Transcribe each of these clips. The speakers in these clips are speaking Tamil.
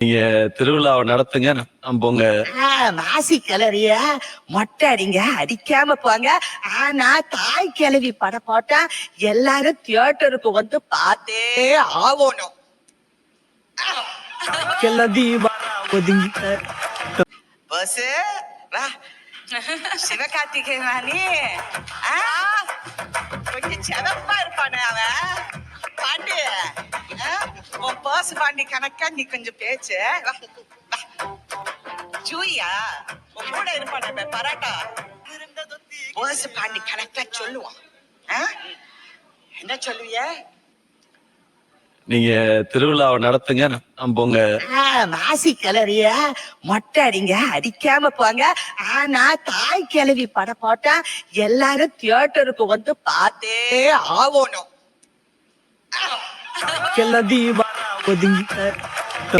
நீங்க திருவிழாவை நடத்துங்க, போங்க. மாசி கிளறிய மொட்டை அடிங்க, அடிக்காம போங்க. ஆனா தாய் கிளவி படம் போட்டா எல்லாரும் தியேட்டருக்கு வந்து பார்த்தே ஆகணும். பஸ் சிவகார்த்திகேயனானே கொஞ்சம் செவப்பா இருப்பானே அவன் பாண்டி. உன் பர்ஸ் பாண்டி கணக்கா நீ கொஞ்சம் பேச்சு. ஜூயா உன் கூட இருப்பானே பராட்டா பர்ஸ் பாண்டி கணக்கா சொல்லுவான். என்ன சொல்லுவிய? நீங்க திருவிழாவை நடத்துங்க, போங்க. மாசி கிளறிய மொட்டை அடிங்க, அடிக்காம போங்க. ஆனா தாய் கிளவி படம் போட்டா எல்லாரும் தியேட்டருக்கு வந்து பார்த்தே ஆகணும்.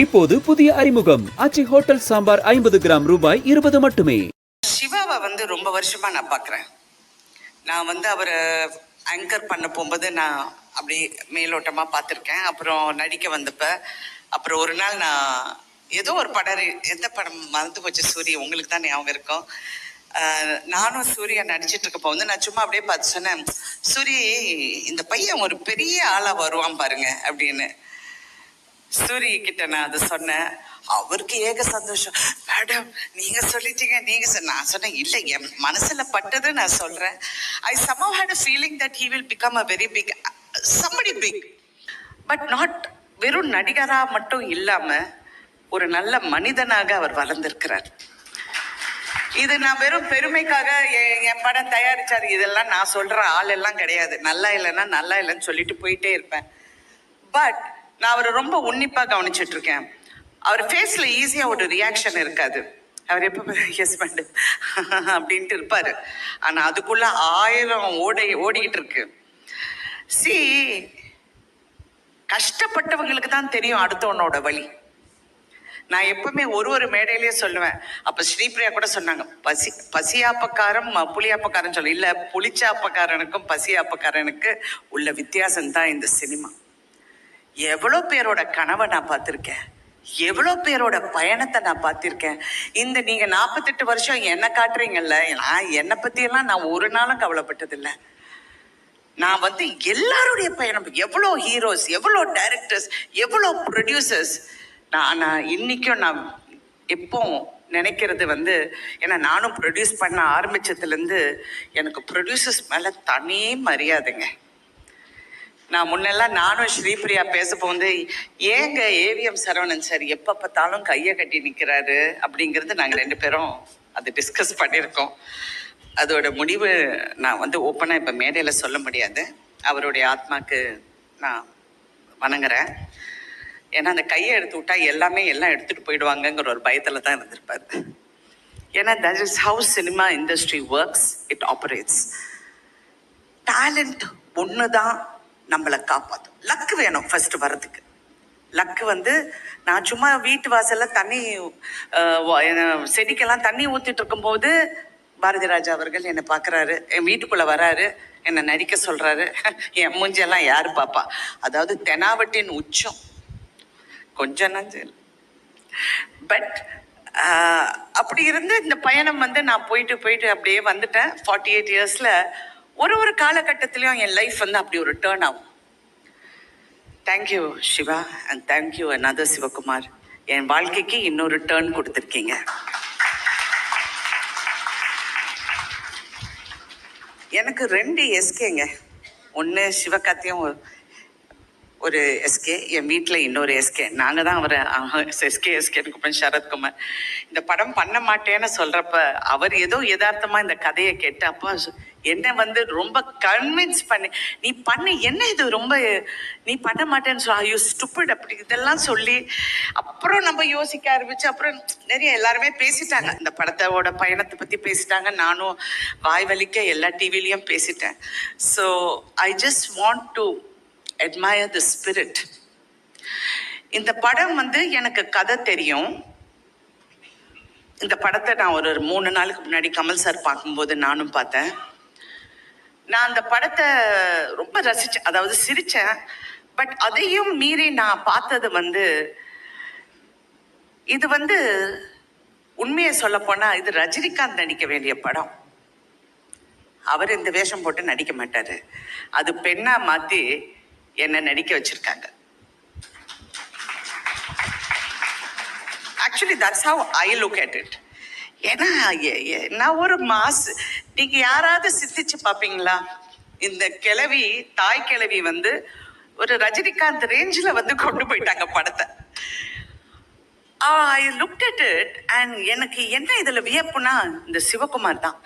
இப்போது புதிய அறிமுகம் ஆச்சி ஹோட்டல் சாம்பார் 50 கிராம் ரூபாய் 20 மட்டுமே. சிவாவை வந்து ரொம்ப வருஷமா நான் பார்க்குறேன். நான் வந்து அவரை ஆங்கர் பண்ண போகும்போது நான் அப்படி மேலோட்டமாக பார்த்துருக்கேன். அப்புறம் நடிக்க வந்தப்ப அப்புறம் ஒரு நாள் நான் ஏதோ ஒரு படம், எந்த படம் மறந்து போச்சு, சூரிய உங்களுக்கு தான் ஞாபகம் இருக்கும். நானும் சூர்யா நடிச்சிட்டு இருக்கப்போ வந்து நான் சும்மா அப்படியே பார்த்து சொன்னேன், சூரி இந்த பையன் ஒரு பெரிய ஆளாக வருவான் பாருங்க அப்படின்னு. சூரிய கிட்ட நான் அதை சொன்னேன். அவருக்கு ஏக சந்தோஷம். மேடம் நீங்க சொல்லிட்டீங்க, நான் சொன்னேன் இல்லை, என் மனசுல பட்டது நான் சொல்றேன். ஐ somehow had a feeling that he will become a very big somebody big, but not வெறும் நடிகரா மட்டும் இல்லாம ஒரு நல்ல மனிதனாக அவர் வளர்ந்திருக்கிறார். இது நான் வெறும் பெருமைக்காக என் படம் தயாரிச்சாரு இதெல்லாம் நான் சொல்ற ஆள் எல்லாம் கிடையாது. நல்லா இல்லைன்னா நல்லா இல்லைன்னு சொல்லிட்டு போயிட்டே இருப்பேன். பட் நான் அவரை ரொம்ப உன்னிப்பா கவனிச்சுட்டு இருக்கேன். அவர் ஃபேஸ்ல ஈஸியா ஒரு ரியாக்ஷன் இருக்காது. அவர் எப்ப எஸ் மேடம் அப்படின்ட்டு இருப்பாரு. ஆனா அதுக்குள்ள 1000 ஓடிக்கிட்டு இருக்கு. கஷ்டப்பட்டவங்களுக்கு தான் தெரியும் அடுத்தவனோட வழி. நான் எப்பவுமே ஒரு மேடையிலேயே சொல்லுவேன். அப்ப ஸ்ரீபிரியா கூட சொன்னாங்க, பசியாப்பக்காரன் புளியாப்பக்காரன் சொல்ல இல்ல, புளிச்சாப்பக்காரனுக்கும் பசியாப்பக்காரனுக்கு உள்ள வித்தியாசம் தான் இந்த சினிமா. எவ்வளோ பேரோட கனவை நான் பார்த்துருக்கேன், எவ்வளோ பேரோட பயணத்தை நான் பார்த்திருக்கேன். இந்த நீங்க 48 வருஷம் என்ன காட்டுறீங்கல்ல, நான் என்னை பத்தியெல்லாம் நான் ஒரு நாளும் கவலைப்பட்டதில்லை. நான் வந்து எல்லாருடைய பயணம், எவ்வளோ ஹீரோஸ், எவ்வளோ டைரக்டர்ஸ், எவ்வளோ ப்ரொடியூசர்ஸ், நான் இன்னைக்கும் நான் எப்போ நினைக்கிறது வந்து, ஏன்னா நானும் ப்ரொடியூஸ் பண்ண ஆரம்பிச்சதுலேருந்து எனக்கு ப்ரொடியூசர்ஸ் மேலே தனி மரியாதைங்க. நான் முன்னெல்லாம் நானும் ஸ்ரீபிரியா பேசப்போ வந்து ஏங்க ஏவிஎம் சரவணன் சார் எப்போ பார்த்தாலும் கையை கட்டி நிற்கிறாரு அப்படிங்கிறது நாங்கள் 2 பேரும் அது டிஸ்கஸ் பண்ணியிருக்கோம். அதோட முடிவு நான் வந்து ஓப்பனாக இப்போ மேடையில் சொல்ல முடியாது. அவருடைய ஆத்மாக்கு நான் வணங்குறேன். ஏன்னா அந்த கையை எடுத்து விட்டா எல்லாம் எடுத்துகிட்டு போயிடுவாங்கங்கிற ஒரு பயத்தில் தான் இருந்திருப்பார். ஏன்னா that is how cinema industry works, it operates. Talent ஒன்று தான் நம்மளை காப்பாற்றும். லக்கு வேணும் ஃபர்ஸ்ட் வர்றதுக்கு. லக்கு வந்து நான் சும்மா வீட்டு வாசல்ல தண்ணி செடிக்கெல்லாம் தண்ணி ஊற்றிட்டு இருக்கும்போது பாரதி ராஜா அவர்கள் என்னை பார்க்குறாரு, என் வீட்டுக்குள்ளே வராரு, என்னை நடிக்க சொல்கிறாரு. என் மூஞ்செல்லாம் யார் பாப்பா? அதாவது தெனாவட்டின் உச்சம், கொஞ்சம் நஞ்சு. பட் அப்படி இருந்து இந்த பயணம் வந்து நான் போயிட்டு அப்படியே வந்துட்டேன். 48 இயர்ஸில் ஒரு காலகட்டத்திலையும் என் லைஃப் வந்து அப்படி ஒரு டேர்ன் ஆகும். Thank you Siva and thank you another Sivakumar. என் வாழ்க்கைக்கு இன்னொரு டேர்ன் கொடுத்துருக்கீங்க. எனக்கு 2 எஸ்கேங்க. ஒன்று சிவகார்த்தியும் ஒரு எஸ்கே, என் வீட்டில் இன்னொரு எஸ்கே. நாங்கள் தான் அவரை எஸ்கேன்னு கூப்பிட்டேன், சரத்குமார். இந்த படம் பண்ண மாட்டேன்னு சொல்கிறப்ப அவர் ஏதோ யதார்த்தமாக இந்த கதையை கேட்டு அப்பா என்னை வந்து ரொம்ப கன்வின்ஸ் நீ பண்ண என்ன இது ரொம்ப நீ பண்ண மாட்டேன்னு யூ ஸ்டூபிட் அப்படி இதெல்லாம் சொல்லி அப்புறம் நம்ம யோசிக்க ஆரம்பிச்சு அப்புறம் நிறைய எல்லாருமே பேசிட்டாங்க. இந்த படத்தோட பயணத்தை பற்றி பேசிட்டாங்க. நானும் வாய் வலிக்க எல்லா டிவிலையும் பேசிட்டேன். So I just want to admire the spirit. இந்த படம் வந்து எனக்கு கதை தெரியும். இந்த படத்தை நான் ஒரு 3 நாளுக்கு முன்னாடி கமல் சார் பார்க்கும்போது நானும் பார்த்தேன். நான் அந்த படத்தை ரொம்ப ரசிச்சேன், அதாவது சிரிச்சேன். பட் அதையும் மீறி நான் பார்த்தது வந்து இது வந்து உண்மையை சொல்ல போனா இது ரஜினிகாந்த் நடிக்க வேண்டிய படம். அவர் இந்த வேஷம் போட்டு நடிக்க மாட்டாரு. அது பெண்ணா மாத்தி என்ன நடிக்க வச்சிருக்காங்க. Actually that's how I look at it. ஏன்னா நான் ஒரு மாஸ். நீங்க யாராவது சிந்திச்சு பார்ப்பீங்களா? இந்த கிழவி, தாய் கிழவி வந்து ஒரு ரஜினிகாந்த் ரேஞ்சில் வந்து கொண்டு போயிட்டாங்க படத்தை. ஐ லுக்ட் அட் இட் அண்ட் எனக்கு என்ன இதுல வியப்புனா இந்த சிவகுமார் தான்.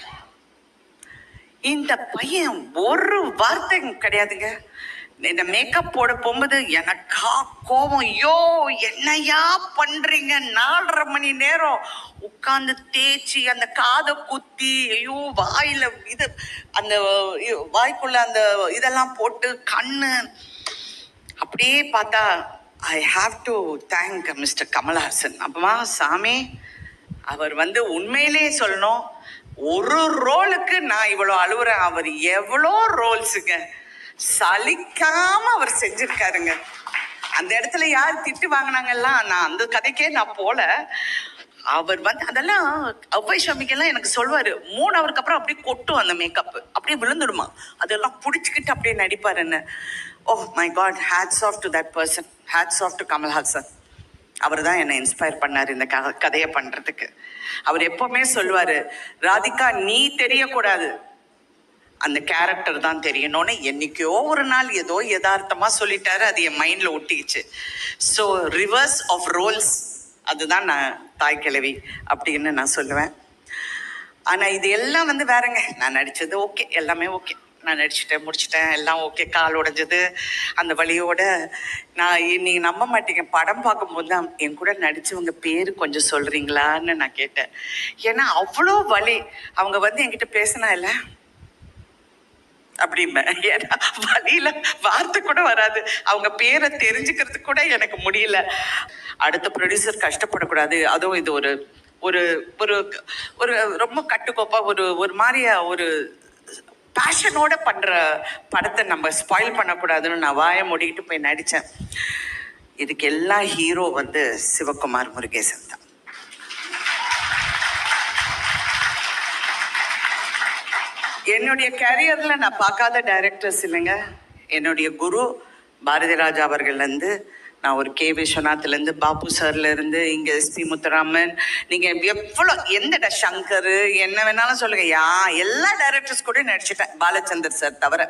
இந்த பையன் ஒரு வார்த்தை கிடையாதுங்க. இந்த மேக்கப் போட போகும்போது எனக்கா கோபம். ஐயோ என்னையா பண்றீங்க? 4.5 மணி நேரம் உட்கார்ந்து தேய்ச்சி அந்த காதை குத்தி, ஐயோ வாயில இது அந்த வாய்க்குள்ள அந்த இதெல்லாம் போட்டு கண்ணு அப்படியே பார்த்தா I have to thank mister Kamal Haasan. அப்பமா சாமி, அவர் வந்து உண்மையிலே சொல்லணும், ஒரு ரோலுக்கு நான் இவ்வளோ அழுவுறேன். அவர் எவ்வளோ ரோல்ஸுங்க சலிக்காம அவர் செஞ்சிருக்காருங்க. அந்த இடத்துல யார் திட்டு வாங்கினாங்கல்லாம் நான் அந்த கதைக்கே நான் போல. அவர் வந்து அதெல்லாம் அவ்வை சாமிக்கெல்லாம் எனக்கு சொல்வாரு, 3 ஹவருக்கு அப்புறம் அப்படியே கொட்டும் அந்த மேக்கப், அப்படியே விழுந்துடுமா, அதெல்லாம் பிடிச்சிக்கிட்டு அப்படியே நடிப்பாருன்னு. Oh my god, hats off to that person, hats off to Kamal Haasan. அவர் தான் என்னை இன்ஸ்பயர் பண்ணார் இந்த கதையை பண்றதுக்கு. அவர் எப்பவுமே சொல்லுவாரு, ராதிகா நீ தெரியக்கூடாது, அந்த கேரக்டர் தான் தெரியணும்னு. என்னைக்கோ ஒரு நாள் ஏதோ யதார்த்தமா சொல்லிட்டாரு, அது என் மைண்ட்ல ஒட்டிக்கிச்சு. ஸோ ரிவர்ஸ் ஆஃப் ரோல்ஸ், அதுதான் நான் தாய் கிழவி அப்படின்னு நான் சொல்லுவேன். ஆனா இது எல்லாம் வந்து வேறங்க. நான் நடிச்சது ஓகே, எல்லாமே ஓகே, நான் நடிச்சுட்டேன், முடிச்சுட்டேன், எல்லாம் ஓகே. கால் உடைஞ்சது அந்த வழியோட நான் நீங்க நம்ப மாட்டீங்க, படம் பார்க்கும்போது தான் என் கூட நடிச்சவங்க பேரு கொஞ்சம் சொல்றீங்களான்னு நான் கேட்டேன். ஏன்னா அவ்வளோ வலி. அவங்க வந்து என்கிட்ட பேசினா இல்ல அப்படிம்பேன். ஏன்னா வழியில வார்த்தை கூட வராது, அவங்க பேரை தெரிஞ்சுக்கிறதுக்கு கூட எனக்கு முடியல. அடுத்த ப்ரொடியூசர் கஷ்டப்படக்கூடாது, அதுவும் இது ஒரு ஒரு ஒரு ஒரு ரொம்ப கட்டுக்கோப்பா ஒரு மாதிரியா ஒரு பேஷனோட பண்ற படத்தை நம்ம ஸ்பாயில் பண்ணக்கூடாதுன்னு நான் வாயை மூடிக்கிட்டு போய் நடித்தேன். இதுக்கு எல்லா ஹீரோ வந்து சிவகுமார் முருகேசன் தான். என்னுடைய கேரியர்ல நான் பார்க்காத டைரக்டர்ஸ் இல்லைங்க. என்னுடைய குரு பாரதி ராஜா அவர்கள்லேருந்து, நான் ஒரு கே விஸ்வநாத்லேருந்து, பாபு சார்லேருந்து, இங்கே எஸ்பி முத்துராமன், நீங்கள் எவ்வளோ எந்த சங்கர் என்ன வேணாலும் சொல்லுங்க, எல்லா டைரக்டர்ஸ் கூட நடிச்சிட்டேன், பாலச்சந்தர் சார் தவிர.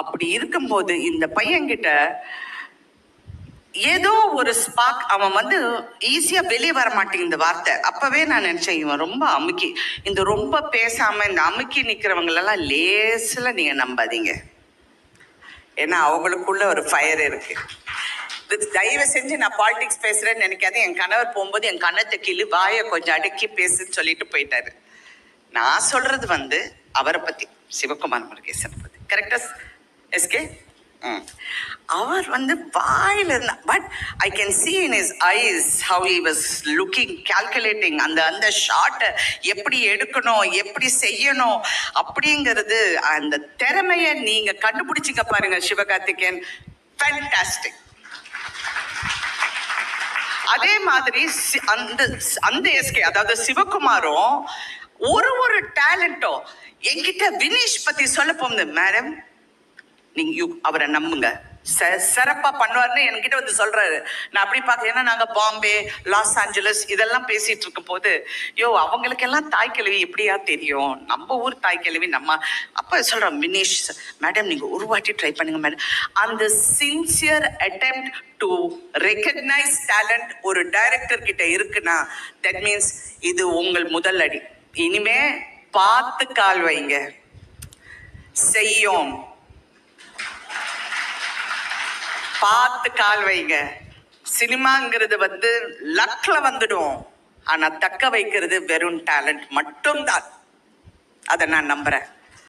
அப்படி இருக்கும்போது இந்த பையன்கிட்ட ஏதோ ஒரு ஸ்பார்க், அவன் வந்து ஈஸியா வெளியே வர மாட்டேங்குது இந்த வார்த்தை. அப்பவே நான் நினைச்சேன், இவன் ரொம்ப அமுக்கி. இந்த ரொம்ப பேசாம இந்த அமுக்கி நிக்கிறவங்களெல்லாம் லேசில் நீங்க நம்பாதீங்க. ஏன்னா அவங்களுக்குள்ள ஒரு ஃபயர் இருக்கு. தயவு செஞ்சு நான் பாலிடிக்ஸ் பேசுறேன்னு நினைக்காது. என் கணவர் போகும்போது என் கண்ணத்தை கிளி வாயை கொஞ்சம் அடக்கி பேசுன்னு சொல்லிட்டு போயிட்டாரு. நான் சொல்றது வந்து அவரை பத்தி, சிவகுமார் முருகேசன் பத்தி. கரெக்டா எஸ்கே? அவர் வந்து வாயில இருந்தா, but I can see in his eyes how he was looking, calculating. அந்த ஷாட்டை எப்படி எடுக்கணும், எப்படி செய்யணும் அப்படிங்கிறது, அந்த திறமையை நீங்க கண்டுபிடிச்சிக்க பாருங்க சிவகார்த்திகேயன். ஃபேண்டாஸ்டிக். அதே மாதிரி அந்த எஸ்கே, அதாவது சிவகுமாரும் ஒரு டேலண்டோ என்கிட்ட வினீஷ் பத்தி சொல்ல போகுது. மேடம் நீங்க அவரை நம்புங்க, சிறப்பா பண்ணுவாருன்னு என்கிட்ட வந்து சொல்றாரு. நான் அப்படி பார்க்க, ஏன்னா நாங்க பாம்பே, லாஸ் ஏஞ்சலஸ் இதெல்லாம் பேசிட்டு இருக்கும் போது, அவங்களுக்கெல்லாம் தாய் கிழவி எப்படியா தெரியும், நம்ம ஊர் தாய் கிழவி நம்ம. அப்ப சொல்றோம், வினேஷ் மேடம் நீங்க ஒரு வாட்டி ட்ரை பண்ணுங்க மேடம். அந்த sincere attempt to recognise talent ஒரு டைரக்டர் கிட்ட இருக்குன்னா, தட் மீன்ஸ் இது உங்கள் முதல் அடி. இனிமே பார்த்து கால் வைங்க, செய்யும் பார்த்து கால் வைங்க. சினிமாங்கிறது வந்து லக்ல வந்துடும், ஆனா தக்க வைக்கிறது வெறும் டேலண்ட் மட்டும்தான். அதை நான் நம்புறேன்.